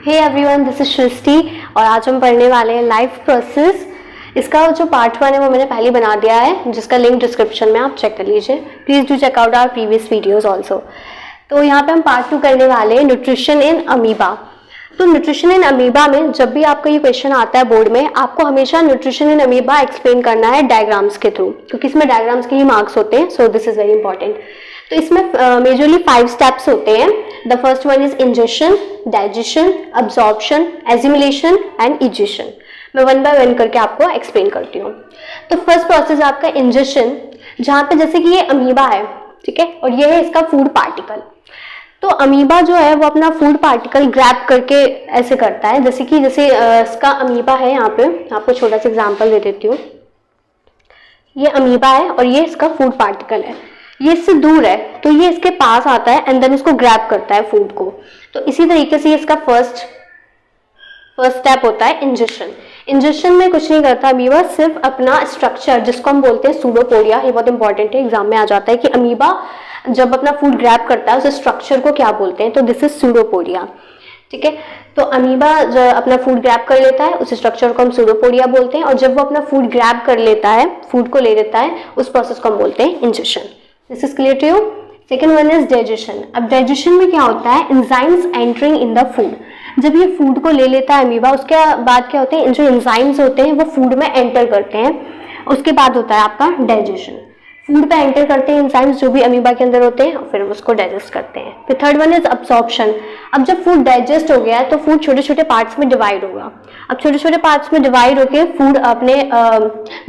Hey everyone, this is सृष्टि और आज हम पढ़ने वाले हैं लाइफ प्रोसेस। इसका जो पार्ट 1 है वो मैंने पहले बना दिया है, जिसका लिंक डिस्क्रिप्शन में आप चेक कर लीजिए। Please do check out our previous videos also. तो यहाँ पे हम पार्ट 2 करने वाले हैं न्यूट्रिशन इन अमीबा। तो न्यूट्रिशन इन अमीबा में जब भी आपका ये क्वेश्चन आता है बोर्ड में, आपको हमेशा न्यूट्रिशन इन अमीबा एक्सप्लेन करना है डायग्राम्स के थ्रू, क्योंकि इसमें डायग्राम्स के ही मार्क्स होते हैं। So this is very important. तो इसमें मेजरली 5 स्टेप्स होते हैं। The first one is ingestion, digestion, absorption, assimilation and egestion. मैं 1 बाय 1 करके आपको एक्सप्लेन करती हूँ। तो फर्स्ट प्रोसेस आपका इंजेशन, जहाँ पे जैसे कि ये अमीबा है, ठीक है, और ये है इसका फूड पार्टिकल। तो अमीबा जो है वो अपना फूड पार्टिकल ग्रैब करके ऐसे करता है, जैसे इसका अमीबा है। यहाँ पे आपको छोटा सा एग्जांपल दे देती हूँ। ये अमीबा है और ये इसका फूड पार्टिकल है। ये इससे दूर है तो ये इसके पास आता है एंड देन इसको ग्रैब करता है फूड को। तो इसी तरीके से इसका फर्स्ट स्टेप होता है इंजेशन। इंजेशन में कुछ नहीं करता अमीबा, सिर्फ अपना स्ट्रक्चर जिसको हम बोलते हैं सूडोपोडिया, ये बहुत इंपॉर्टेंट है, एग्जाम में आ जाता है कि अमीबा जब अपना फूड ग्रैब करता है उस स्ट्रक्चर को क्या बोलते हैं। तो दिस इज सूडोपोडिया, ठीक है। तो अमीबा जब अपना फूड ग्रैब कर लेता है उस स्ट्रक्चर को हम सूडोपोडिया बोलते हैं, और जब वो अपना फूड ग्रैब कर लेता है, फूड को ले लेता है, उस प्रोसेस को हम बोलते हैं ingestion. This is clear to you. Second one is digestion. अब डाइजेशन में क्या होता है, enzymes entering in the food. जब ये फूड को ले लेता है अमीबा, उसके बाद क्या होते हैं, जो एंजाइम्स होते हैं वो फूड में एंटर करते हैं। उसके बाद होता है आपका डाइजेशन। फूड पे एंटर करते हैं एंजाइम्स जो भी अमीबा के अंदर होते हैं, और फिर उसको डाइजेस्ट करते हैं। फिर थर्ड वन इज अब्सॉर्प्शन। अब जब फूड डाइजेस्ट हो गया है तो फूड छोटे छोटे पार्ट्स में डिवाइड होगा। अब छोटे छोटे पार्ट्स में डिवाइड होके फूड अपने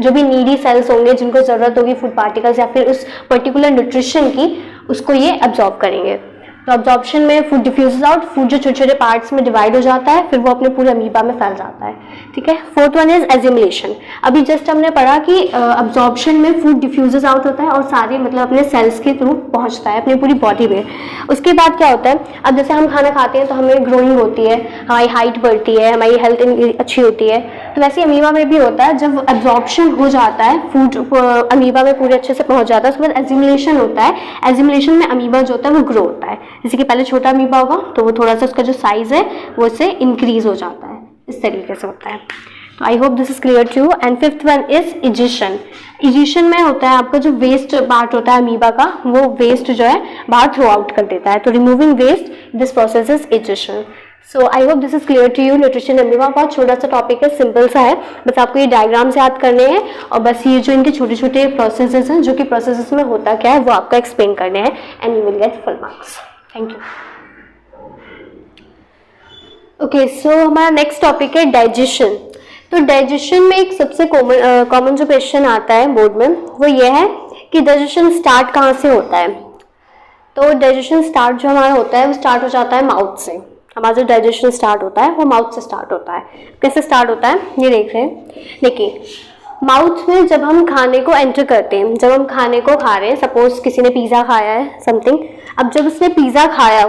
जो भी नीडी सेल्स होंगे जिनको जरूरत होगी फूड पार्टिकल्स या फिर उस पर्टिकुलर न्यूट्रिशन की, उसको ये अब्सॉर्ब करेंगे। तो अब्जॉर्प्शन में फूड डिफ्यूजेस आउट, फूड जो छोटे छोटे पार्ट्स में डिवाइड हो जाता है, फिर वो अपने पूरे अमीबा में फैल जाता है, ठीक है। Fourth one is assimilation. अभी जस्ट हमने पढ़ा कि अब्जॉर्प्शन में फूड डिफ्यूजेस आउट होता है और सारे मतलब अपने सेल्स के थ्रू पहुंचता है अपनी पूरी बॉडी में। उसके बाद क्या होता है, अब जैसे हम खाना खाते हैं तो हमें ग्रोइंग होती है, हमारी हाइट बढ़ती है, हमारी हेल्थ अच्छी होती है। तो वैसे अमीबा में भी होता है, जब अब्जॉर्प्शन हो जाता है फूड अमीबा में पूरे अच्छे से पहुंच जाता है, उसके बाद एसिमिलेशन होता है। एसिमिलेशन में अमीबा जो होता है वो ग्रो होता है। जैसे कि पहले छोटा अमीबा होगा तो वो थोड़ा सा उसका जो साइज है वो इससे इंक्रीज हो जाता है, इस तरीके से होता है। तो I hope this is clear to you. And fifth one is egestion. Egestion में होता है आपका जो वेस्ट पार्ट होता है अमीबा का, वो वेस्ट जो है बाहर थ्रो आउट कर देता है। तो removing waste, this process is egestion. So I hope this is clear to you. Nutrition amoeba बहुत छोटा सा टॉपिक है, सिंपल सा है, बस आपको ये डायग्राम्स याद करने हैं और बस ये जो इनके छोटे छोटे प्रोसेसेस हैं, जो कि प्रोसेसेस में होता क्या है वो आपको एक्सप्लेन करने हैं and you will get full marks. Thank you. Okay, so हमारा नेक्स्ट टॉपिक है डाइजेशन। तो डाइजेशन में एक सबसे कॉमन जो क्वेश्चन आता है बोर्ड में वो ये है कि डाइजेशन स्टार्ट कहाँ से होता है। तो डाइजेशन स्टार्ट जो हमारा होता है वो स्टार्ट हो जाता है माउथ से। हमारा जो डाइजेशन स्टार्ट होता है वो माउथ से स्टार्ट होता है। कैसे स्टार्ट होता है ये देख रहे हैं। देखिए, माउथ में जब हम खाने को एंटर करते हैं, जब हम खाने को खा रहे हैं, सपोज किसी ने पिज़्ज़ा खाया है समथिंग, अब जब उसने पिज़्ज़ा खाया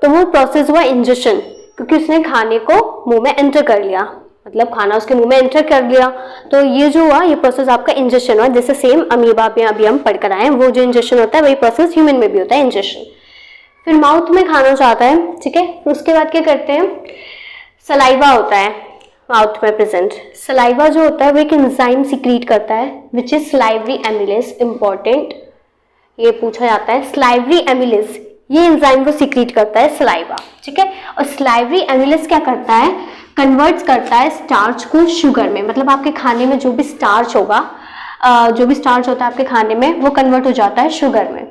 तो वो प्रोसेस हुआ इंजेशन, क्योंकि उसने खाने को मुंह में एंटर कर लिया, मतलब खाना उसके मुंह में एंटर कर लिया। तो ये जो हुआ ये प्रोसेस आपका इंजेशन हुआ। जैसे सेम अमीबा पे अभी हम पढ़ कर आए हैं, वो जो इंजेशन होता है वही प्रोसेस ह्यूमन में भी होता है, इंजेशन। फिर माउथ में खाना जाता है, ठीक है। फिर उसके बाद क्या करते हैं, सलाइवा होता है माउथ में प्रेजेंट। सलाइवा जो होता है वो एक एंजाइम सीक्रेट करता है which is salivary amylase. Important, ये पूछा जाता है, स्लाइवरी एमिलेज ये एंजाइम को सीक्रेट करता है सलाइवा, ठीक है। और स्लाइवरी एमिलेज क्या करता है, कन्वर्ट्स करता है स्टार्च को शुगर में। मतलब आपके खाने में जो भी स्टार्च होगा, जो भी स्टार्च होता है आपके खाने में, वो कन्वर्ट हो जाता है शुगर में।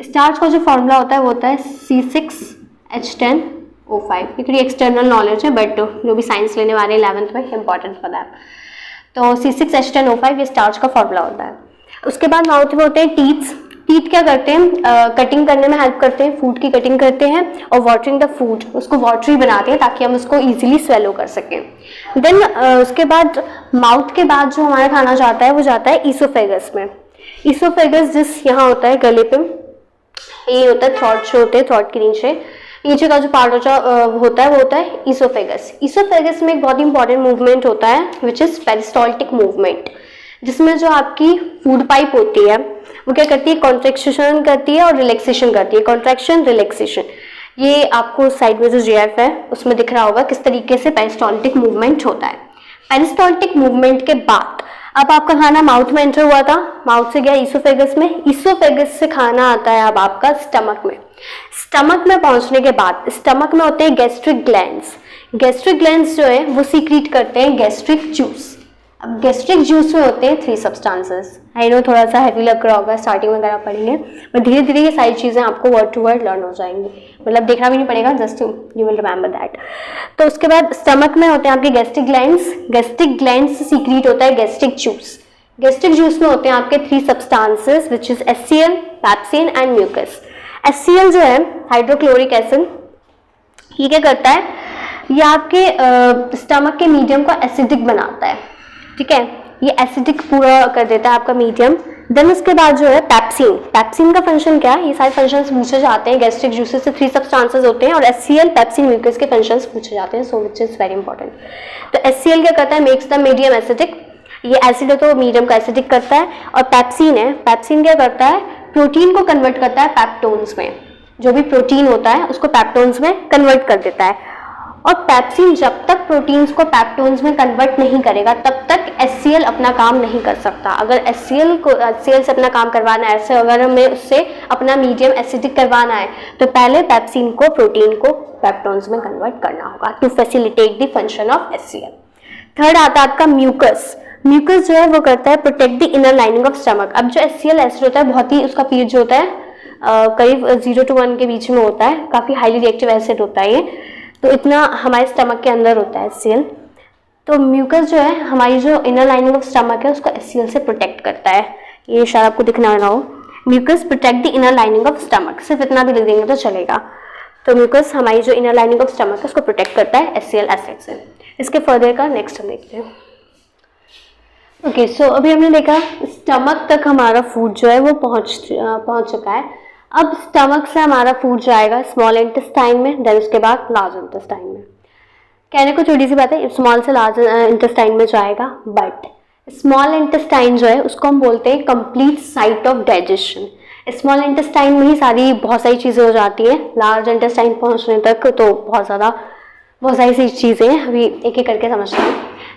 स्टार्च का जो फॉर्मूला होता है वो होता है C6H10O5। ये थोड़ी एक्सटर्नल नॉलेज है, बट जो भी साइंस लेने वाले 11th में इंपॉर्टेंट फॉर दैट। तो C6H10O5 ये स्टार्च का फॉर्मूला होता है। उसके बाद माउथ में होते हैं टीथ्स। टीथ क्या करते हैं, कटिंग करने में हेल्प करते हैं, फूड की कटिंग करते हैं, और वाटरिंग द फूड, उसको वाटरी बनाते हैं ताकि हम उसको इजीली स्वेलो कर सकें। देन उसके बाद माउथ के बाद जो हमारा खाना जाता है वो जाता है ईसोफेगस में। ईसोफेगस जिस यहाँ होता है गले पे, ये होता है थ्रॉट, जो होते हैं थ्रॉट के नीचे का जो पार्ट होता है वो होता है ईसोफेगस। ईसोफेगस में एक बहुत इंपॉर्टेंट मूवमेंट होता है विच इज पेरिस्टाल्टिक मूवमेंट, जिसमें जो आपकी फूड पाइप होती है वो क्या करती है, कॉन्ट्रैक्शन करती है और रिलैक्सेशन करती है। कॉन्ट्रैक्शन, रिलैक्सेशन, ये आपको साइड में जो जीएफ है उसमें दिख रहा होगा किस तरीके से पेरिस्टाल्टिक मूवमेंट होता है। पेरिस्टाल्टिक मूवमेंट के बाद अब आपका खाना माउथ में एंटर हुआ था, माउथ से गया ईसोफेगस में, ईसोफेगस से खाना आता है अब आपका स्टमक में। स्टमक में पहुंचने के बाद स्टमक में होते हैं गैस्ट्रिक ग्लैंड्स। गैस्ट्रिक ग्लैंड्स जो है वो सीक्रेट करते हैं गैस्ट्रिक जूस। अब गैस्ट्रिक जूस में होते हैं 3 सब्सटेंसेस। आई नो थोड़ा सा हैवी लग रहा होगा स्टार्टिंग में अगर आप पढ़ेंगे, बट धीरे धीरे ये सारी चीज़ें आपको वर्ड टू वर्ड लर्न हो जाएंगी, मतलब देखना भी नहीं पड़ेगा, just you will remember that. तो उसके बाद स्टमक में होते हैं आपके गैस्ट्रिक ग्लैंड्स। गैस्ट्रिक ग्लैंड्स से सीक्रेट होता है गैस्ट्रिक जूस। गैस्ट्रिक जूस में होते हैं आपके 3 substances which is HCl, pepsin and mucus. HCl जो है हाइड्रोक्लोरिक एसिड, ये क्या करता है, ये आपके स्टमक के मीडियम को एसिडिक बनाता है, ठीक है, ये एसिडिक पूरा कर देता है आपका मीडियम। देन उसके बाद जो है पैप्सिन, पैप्सिन का फंक्शन क्या है, ये सारे फंक्शंस पूछे जाते हैं। गैस्ट्रिक जूसेस से 3 सब्सटेंसेस होते हैं और HCl, पैप्सिन, म्यूकस के फंक्शंस पूछे जाते हैं, सो विच इज वेरी इंपॉर्टेंट। तो HCl क्या करता है, मेक्स द मीडियम एसिडिक, ये एसिड है तो मीडियम को एसिडिक करता है। और पैप्सिन है, पैप्सिन क्या करता है, प्रोटीन को कन्वर्ट करता है पेप्टोन्स में, जो भी प्रोटीन होता है उसको पेप्टोन्स में कन्वर्ट कर देता है। और पैप्सिन जब तक प्रोटीन्स को पेप्टोन्स में कन्वर्ट नहीं करेगा तब तक HCl अपना काम नहीं कर सकता। अगर HCl से अपना काम करवाना है, ऐसे अगर हमें उससे अपना मीडियम एसिडिक करवाना है तो पहले पैप्सिन को प्रोटीन को पेप्टोन्स में कन्वर्ट करना होगा to facilitate the function of HCl। Third आता है आपका म्यूकस। म्यूकस जो है वो करता है protect the inner lining of stomach. अब जो HCl एसिड होता है बहुत ही उसका पीएच जो होता है करीब 0 to 1 के बीच में होता है, काफी हाईली रिएक्टिव एसिड होता है ये, तो इतना हमारे स्टमक के अंदर होता है HCl। तो म्यूकस जो है हमारी जो इनर लाइनिंग ऑफ स्टमक है उसको HCl से प्रोटेक्ट करता है। ये शायद आपको दिखना ना हो, mucus protect the inner lining of stomach, सिर्फ इतना भी लिख देंगे तो चलेगा। तो म्यूकस हमारी जो इनर लाइनिंग ऑफ स्टमक है उसको प्रोटेक्ट करता है HCl एसिड से। इसके फर्दर का नेक्स्ट हम देखते हैं। ओके, सो अभी हमने देखा स्टमक तक हमारा फूड जो है वो पहुंच चुका है। अब स्टमक से हमारा फूड जाएगा स्मॉल इंटेस्टाइन में, देन उसके बाद लार्ज इंटेस्टाइन में। कहने को छोटी सी बात है, स्मॉल से लार्ज इंटेस्टाइन में जाएगा, बट स्मॉल इंटेस्टाइन जो है उसको हम बोलते हैं complete site of digestion. Small intestine में ही बहुत सारी चीज़ें हो जाती हैं, लार्ज इंटेस्टाइन पहुंचने तक तो बहुत सारी चीज़ें हैं, अभी एक एक करके समझते हैं।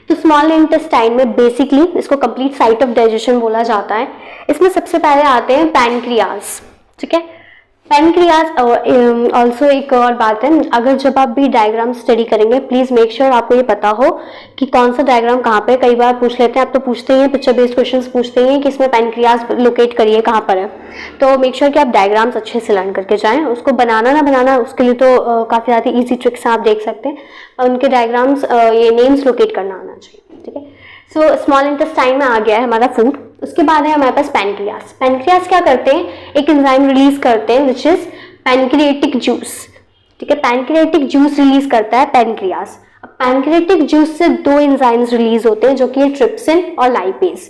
तो स्मॉल इंटेस्टाइन में बेसिकली इसको कंप्लीट साइट ऑफ डाइजेशन बोला जाता है। इसमें सबसे पहले आते हैं पैनक्रियाज, ठीक है, पैनक्रियाज। ऑल्सो एक और बात है, अगर जब आप भी डायग्राम स्टडी करेंगे प्लीज मेक श्योर आपको ये पता हो कि कौन सा डायग्राम कहाँ पे। कई बार पूछ लेते हैं, आप तो पूछते ही हैं, पिक्चर बेस्ड क्वेश्चंस पूछते हैं कि इसमें पैनक्रियाज लोकेट करिए कहाँ पर है। तो मेक श्योर कि आप डायग्राम्स अच्छे से लर्न करके जाएं। उसको बनाना ना बनाना उसके लिए तो काफ़ी ज़्यादा ईजी ट्रिक्स आप देख सकते हैं, उनके डायग्राम्स ये नेम्स लोकेट करना आना चाहिए, ठीक है। सो स्मॉल इंटेस्टाइन में आ गया है हमारा फूड। उसके बाद है हमारे पास पैनक्रियाज। पैनक्रियाज क्या करते हैं, एक एंजाइम रिलीज करते हैं विच इज पैनक्रिएटिक जूस, ठीक है, पैनक्रिएटिक जूस रिलीज करता है पैनक्रियाज। अब पैनक्रिएटिक जूस से 2 एंजाइम्स रिलीज होते हैं जो कि ट्रिप्सिन और लाइपेज।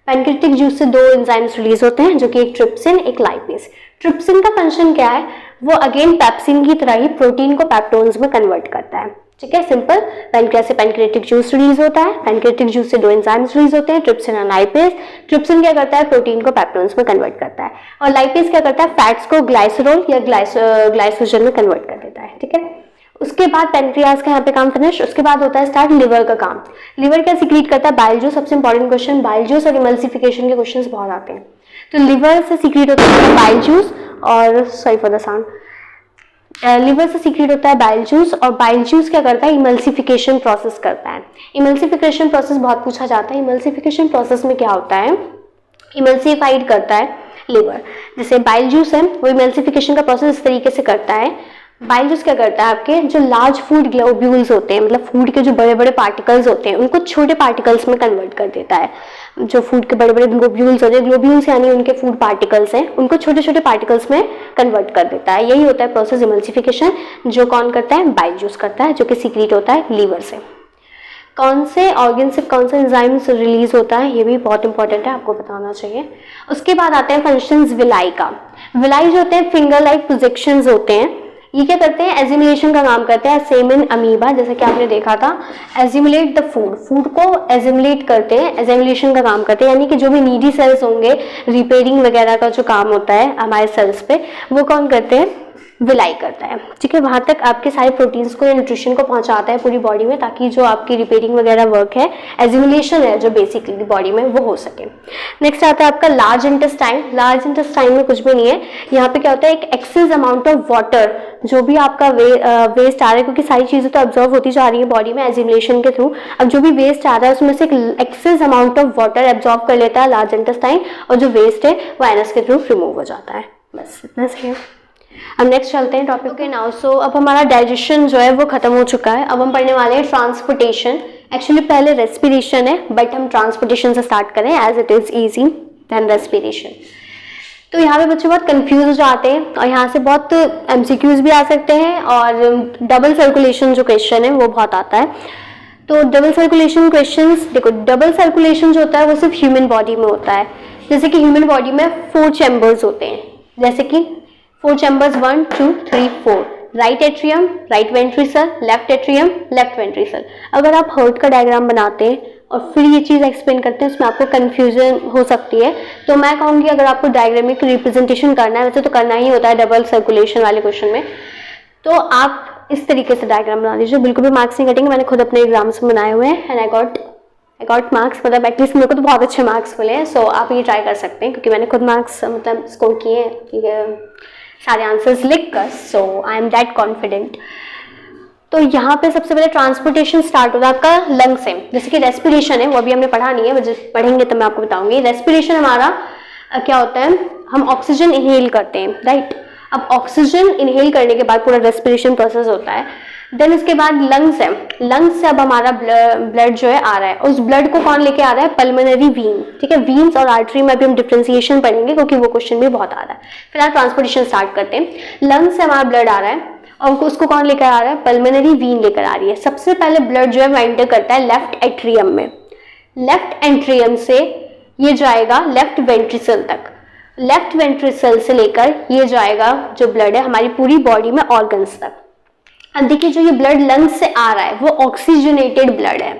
पैनक्रिएटिक जूस से 2 एंजाइम्स रिलीज होते हैं जो कि एक ट्रिप्सिन एक लाइपेज। ट्रिप्सिन का फंक्शन क्या है, वो अगेन पैप्सिन की तरह ही प्रोटीन को पेप्टोन्स में कन्वर्ट करता है, ठीक है, सिंपल। पैनक्रियाज से पैनक्रिएटिक जूस रिलीज होता है, पैनक्रिएटिक जूस से 2 एंजाइम्स रिलीज होते हैं, ट्रिप्सिन और लाइपेज। ट्रिप्सिन क्या करता है, प्रोटीन को पेप्टोन्स में कन्वर्ट करता है, और लाइपेज क्या करता है, फैट्स को ग्लाइसरोल या ग्लाइसोजन में कन्वर्ट कर देता है, ठीक है। उसके बाद पैनक्रियाज का यहाँ पे काम फिनिश। उसके बाद होता है स्टार्ट लिवर का काम। लिवर क्या सीक्रेट करता है, बाइल जूस। सबसे इंपॉर्टेंट क्वेश्चन, बाइल जूस और इमल्सिफिकेशन के क्वेश्चंस बहुत आते हैं। तो लिवर से सीक्रेट होता है बाइल जूस, और sorry for the sound, liver से सीक्रेट होता है बाइल जूस, और बाइल जूस क्या करता है, इमल्सिफिकेशन प्रोसेस करता है। इमल्सिफिकेशन प्रोसेस बहुत पूछा जाता है। इमल्सिफिकेशन प्रोसेस में क्या होता है, इमल्सिफाइड करता है लिवर। जैसे बाइल जूस है वो इमल्सिफिकेशन का प्रोसेस इस तरीके से करता है। बाइल जूस क्या करता है, आपके जो लार्ज फूड ग्लोब्यूल्स होते हैं, मतलब फूड के जो बड़े बड़े पार्टिकल्स होते हैं उनको छोटे पार्टिकल्स में कन्वर्ट कर देता है। जो फूड के बड़े बड़े ग्लोब्यूल्स होते हैं, ग्लोब्यूल्स यानी उनके फूड पार्टिकल्स हैं, उनको छोटे छोटे पार्टिकल्स में कन्वर्ट कर देता है। यही होता है प्रोसेस इमल्सिफिकेशन, जो कौन करता है, बाइल जूस करता है, जो कि सीक्रेट होता है लीवर से। कौन से ऑर्गन से कौन सा एंजाइम्स रिलीज होता है, ये भी बहुत इंपॉर्टेंट है, आपको बताना चाहिए। उसके बाद आते हैं फंक्शंस विलाई का। विलाई जो होते हैं फिंगर लाइक प्रोजेक्शंस होते हैं। ये क्या करते हैं, एजिमुलेशन का काम करते हैं, सेम इन अमीबा, जैसे कि आपने देखा था, एजिमुलेट द फूड, फूड को एजिमुलेट करते हैं, एजिमुलेशन का काम करते हैं, यानी कि जो भी नीडी सेल्स होंगे, रिपेयरिंग वगैरह का जो काम होता है हमारे सेल्स पे, वो कौन करते हैं, विलाई करता है, ठीक है, वहाँ तक आपके सारे प्रोटीन्स को या न्यूट्रिशन को पहुँचाता है पूरी बॉडी में, ताकि जो आपकी रिपेयरिंग वगैरह वर्क है, एजिमुलेशन है जो बेसिकली बॉडी में, वो हो सके। नेक्स्ट आता है आपका लार्ज इंटेस्टाइन। लार्ज इंटेस्टाइन में कुछ भी नहीं है, यहाँ पे क्या होता है, एक एक्सेस अमाउंट ऑफ वाटर, जो भी आपका वेस्ट आ रहा है, क्योंकि सारी चीज़ें तो ऑब्जॉर्व होती जा रही है बॉडी में एजिमुलेशन के थ्रू, अब जो भी वेस्ट आ रहा है उसमें से एक excess amount of water absorb कर लेता है लार्ज इंटेस्टाइन, और जो वेस्ट है वो एनस के थ्रू रिमूव हो जाता है। बस इतना सही है। अब नेक्स्ट चलते हैं टॉपिक के नाउ। सो अब हमारा डाइजेशन जो है वो खत्म हो चुका है, अब हम पढ़ने वाले हैं ट्रांसपोर्टेशन। एक्चुअली पहले रेस्पिरेशन है, बट हम ट्रांसपोर्टेशन से स्टार्ट करें as it is easy than respiration. तो यहाँ पे बच्चे बहुत कंफ्यूज हो जाते हैं, और यहाँ से बहुत एमसीक्यूज भी आ सकते हैं, और डबल सर्कुलेशन जो क्वेश्चन है वो बहुत आता है। तो डबल सर्कुलेशन क्वेश्चंस, देखो डबल सर्कुलेशन जो होता है वो सिर्फ ह्यूमन बॉडी में होता है। जैसे कि ह्यूमन बॉडी में 4 चैम्बर्स होते हैं, जैसे कि 4 chambers 1 2 3 4, right atrium, right ventricle, left atrium, left ventricle. अगर आप हार्ट का डायग्राम बनाते हैं और फिर ये चीज़ एक्सप्लेन करते हैं, उसमें आपको कन्फ्यूजन हो सकती है, तो मैं कहूँगी अगर आपको डायग्रामिक रिप्रेजेंटेशन करना है, वैसे तो करना ही होता है डबल सर्कुलेशन वाले क्वेश्चन में, तो आप इस तरीके से डायग्राम बना लीजिए, बिल्कुल भी मार्क्स नहीं कटेंगे। मैंने खुद अपने एग्जाम्स में बनाए हुए हैं एंड आई गॉट मार्क्स, मतलब एटलीस्ट मेरे को तो बहुत अच्छे मार्क्स मिले हैं। सो आप ये ट्राई कर सकते हैं, क्योंकि मैंने खुद मार्क्स मतलब स्कोर किए हैं सारे आंसर्स लिख कर, सो आई एम दैट कॉन्फिडेंट। तो यहाँ पे सबसे पहले ट्रांसपोर्टेशन स्टार्ट होता है आपका लंग से। जैसे कि रेस्पिरेशन है, वो अभी हमने पढ़ा नहीं है, पढ़ेंगे तो मैं आपको बताऊंगी। रेस्पिरेशन हमारा क्या होता है, हम ऑक्सीजन इनहेल करते हैं, राइट। अब ऑक्सीजन इनहेल करने के बाद पूरा रेस्पिरेशन प्रोसेस होता है। देन उसके बाद लंग्स है, लंग्स से अब हमारा ब्लड जो है आ रहा है, उस ब्लड को कौन लेके आ रहा है, पल्मोनरी वीन, ठीक है। वीन्स और आर्टरी में अभी हम डिफ्रेंसिएशन पढ़ेंगे, क्योंकि वो क्वेश्चन भी बहुत आ रहा है। फिलहाल ट्रांसपोर्टेशन स्टार्ट करते हैं। लंग्स से हमारा ब्लड आ रहा है और उसको कौन लेकर आ रहा है, पल्मोनरी वीन लेकर आ रही है। सबसे पहले ब्लड जो है वो एंटर करता है लेफ्ट एट्रियम में, लेफ्ट एट्रियम से ये जाएगा लेफ्ट वेंट्रिकल तक, लेफ्ट वेंट्रिकल से लेकर ये जाएगा जो ब्लड है हमारी पूरी बॉडी में ऑर्गन्स तक। अब देखिए जो ये ब्लड लंग्स से आ रहा है वो ऑक्सीजनेटेड ब्लड है,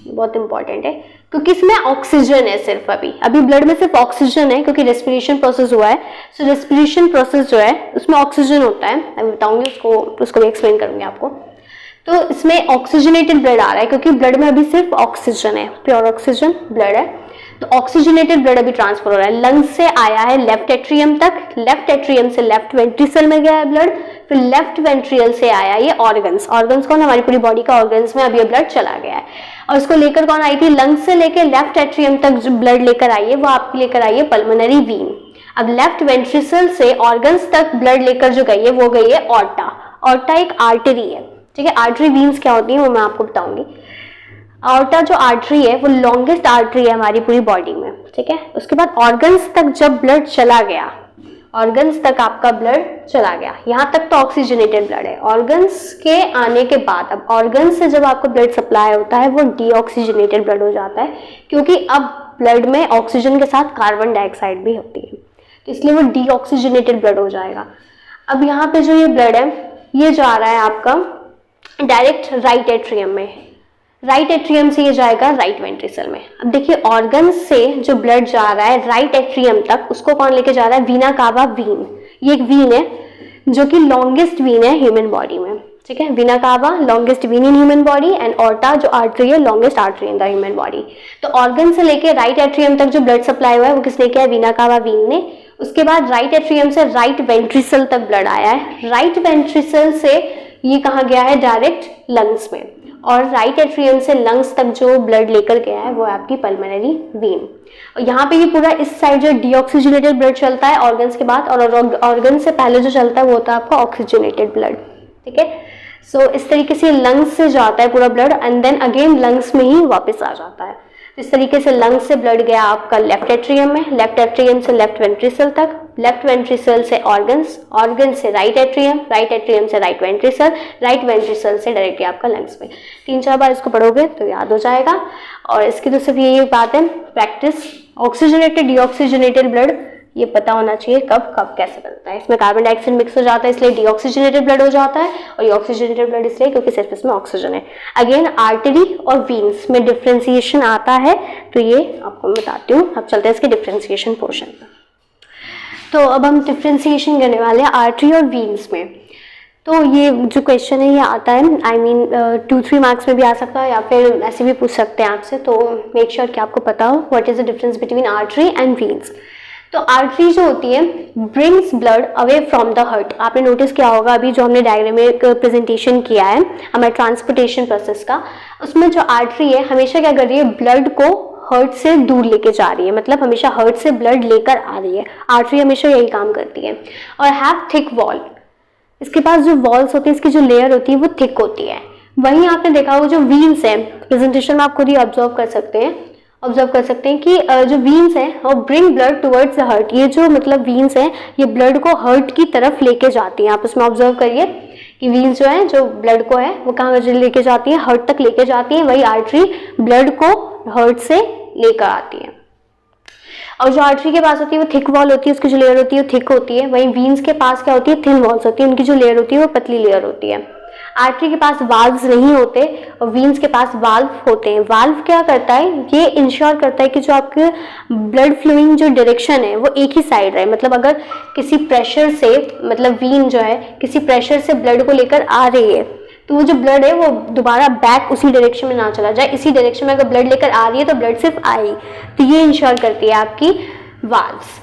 बहुत इंपॉर्टेंट है, क्योंकि इसमें ऑक्सीजन है सिर्फ, अभी ब्लड में सिर्फ ऑक्सीजन है, क्योंकि रेस्पिरेशन प्रोसेस हुआ है। सो रेस्पिरेशन प्रोसेस जो है उसमें ऑक्सीजन होता है, मैं बताऊंगी उसको भी एक्सप्लेन करूंगी आपको। तो इसमें ऑक्सीजनेटेड ब्लड आ रहा है, क्योंकि ब्लड में अभी सिर्फ ऑक्सीजन है, प्योर ऑक्सीजन ब्लड है। तो ऑक्सीजनेटेड ब्लड अभी ट्रांसफर हो रहा है, लंग्स से आया है लेफ्ट एट्रियम तक, लेफ्ट एट्रियम से लेफ्ट वेंट्रिकल में गया है ब्लड, फिर लेफ्ट वेंट्रिकल से आया ये ऑर्गन्स, ऑर्गन्स कौन, हमारी पूरी बॉडी का ऑर्गन्स में अब ये ब्लड चला गया है। और इसको लेकर कौन आई थी, लंग्स से लेकर लेफ्ट एट्रियम तक जो ब्लड लेकर आई है वो आपकी लेकर आई है पल्मोनरी वीन। अब लेफ्ट वेंट्रिकल से ऑर्गन्स तक ब्लड लेकर जो गई है वो गई है ऑर्टा। ऑर्टा एक आर्टरी है, ठीक है। आर्टरी वीन्स क्या होती है वो मैं आपको बताऊंगी। ऑर्टा जो आर्टरी है वो लॉन्गेस्ट आर्टरी है हमारी पूरी बॉडी में, ठीक है। उसके बाद ऑर्गन्स तक जब ब्लड चला गया, ऑर्गन्स तक आपका ब्लड चला गया, यहाँ तक तो ऑक्सीजनेटेड ब्लड है। ऑर्गन्स के आने के बाद अब ऑर्गन्स से जब आपको ब्लड सप्लाई होता है वो डीऑक्सीजनेटेड ब्लड हो जाता है, क्योंकि अब ब्लड में ऑक्सीजन के साथ कार्बन डाइऑक्साइड भी होती है, तो इसलिए वो डीऑक्सीजनेटेड ब्लड हो जाएगा। अब यहाँ पे जो ये ब्लड है ये जा रहा है आपका डायरेक्ट राइट एट्रियम में, राइट एट्रियम से ये जाएगा राइट वेंट्रिकल में। अब देखिए ऑर्गन से जो ब्लड जा रहा है राइट एट्रियम तक, उसको कौन लेके जा रहा है, वीना कावा वीन। ये एक वीन है जो कि लॉन्गेस्ट वीन है ह्यूमन बॉडी में, ठीक है। Vena cava longest vein in human body and aorta जो आर्टरी है longest artery in the human body. तो ऑर्गन से लेके राइट एट्रियम तक जो ब्लड सप्लाई हुआ है वो किसने किया है, वीना कावा वीन ने। उसके बाद राइट एट्रियम से राइट वेंट्रिकल तक ब्लड आया है, राइट वेंट्रिकल से ये कहाँ गया है, डायरेक्ट लंग्स में, और राइट एट्रियम से लंग्स तक जो ब्लड लेकर गया है वो है आपकी पल्मोनरी वीन। और यहाँ पे ये पूरा इस साइड जो डीऑक्सीजनेटेड ब्लड चलता है ऑर्गन्स के बाद, और ऑर्गन से पहले जो चलता है वो होता है आपका ऑक्सीजनेटेड ब्लड, ठीक है। सो इस तरीके से लंग्स से जाता है पूरा blood and then again lungs में ही वापस आ जाता है। इस तरीके से लंग्स से ब्लड गया आपका लेफ्ट एट्रियम में, लेफ्ट एट्रियम से लेफ्ट वेंट्रिकल तक, लेफ्ट वेंट्रिकल से ऑर्गन्स, ऑर्गन से राइट एट्रियम से राइट वेंट्रिकल से डायरेक्टली आपका लंग्स में। 3-4 बार इसको पढ़ोगे तो याद हो जाएगा। और इसकी तो सिर्फ यही बात है प्रैक्टिस, ऑक्सीजनेटेड डीऑक्सीजनेटेड ब्लड ये पता होना चाहिए कब कब कैसे बनता है। इसमें कार्बन डाइऑक्साइड मिक्स हो जाता है इसलिए डीऑक्सीजनेटेड ब्लड हो जाता है, और ये ऑक्सीजनेटेड ब्लड इसलिए क्योंकि सिर्फ इसमें ऑक्सीजन है। अगेन आर्टरी और वीन्स में डिफ्रेंसिएशन आता है, तो ये आपको मैं बताती हूँ। अब चलते हैं इसके डिफ्रेंसिएशन पोर्शन पर। तो अब हम डिफ्रेंसिएशन करने वाले हैं आर्टरी और वीन्स में। तो ये जो क्वेश्चन है ये आता है, आई मीन 2-3 मार्क्स में भी आ सकता है या फिर ऐसे भी पूछ सकते हैं आपसे। तो मेक श्योर कि आपको पता हो what is the difference between artery and veins. तो आर्टरी जो होती है brings blood away from the heart. आपने नोटिस किया होगा अभी जो हमने डायग्राम में एक प्रेजेंटेशन किया है हमारे ट्रांसपोर्टेशन प्रोसेस का, उसमें जो आर्टरी है हमेशा क्या कर रही है, ब्लड को हार्ट से दूर लेके जा रही है, मतलब हमेशा हार्ट से ब्लड लेकर आ रही है। आर्टरी हमेशा यही काम करती है। और हैव थिक वॉल, इसके पास जो वॉल्स होती है, इसकी जो लेयर होती है वो थिक होती है। वहीं आपने देखा होगा जो वीन्स है, प्रेजेंटेशन में आप खुद ही ऑब्जर्व कर सकते हैं कि जो वीन्स है वो bring blood towards the heart. ये जो मतलब वीन्स है ये ब्लड को हार्ट की तरफ लेके जाती है। आप उसमें ऑब्जर्व करिए कि वीन्स जो है जो ब्लड को है वो कहाँ लेके जाती है, हार्ट तक लेके जाती है। वही आर्टरी ब्लड को हार्ट से लेकर आती है। और जो आर्टरी के पास होती है वो थिक वॉल होती है, उसकी जो लेयर होती है वो थिक होती है। वहीं वीन्स के पास क्या होती है, थिन वॉल्स होती है, उनकी जो लेयर होती है वो पतली लेयर होती है। आर्टरी के पास वाल्व्स नहीं होते और वीन्स के पास वाल्व होते हैं। वाल्व क्या करता है, ये इंश्योर करता है कि जो आपके ब्लड फ्लोइंग जो डायरेक्शन है वो एक ही साइड रहे। मतलब अगर किसी प्रेशर से, मतलब वीन जो है किसी प्रेशर से ब्लड को लेकर आ रही है तो वो जो ब्लड है वो दोबारा बैक उसी डायरेक्शन में ना चला जाए। इसी डायरेक्शन में अगर ब्लड लेकर आ रही है तो ब्लड सिर्फ आए, तो ये इंश्योर करती है आपकी valves.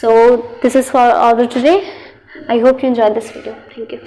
So this is for all today. I hope you enjoy this video. Thank you.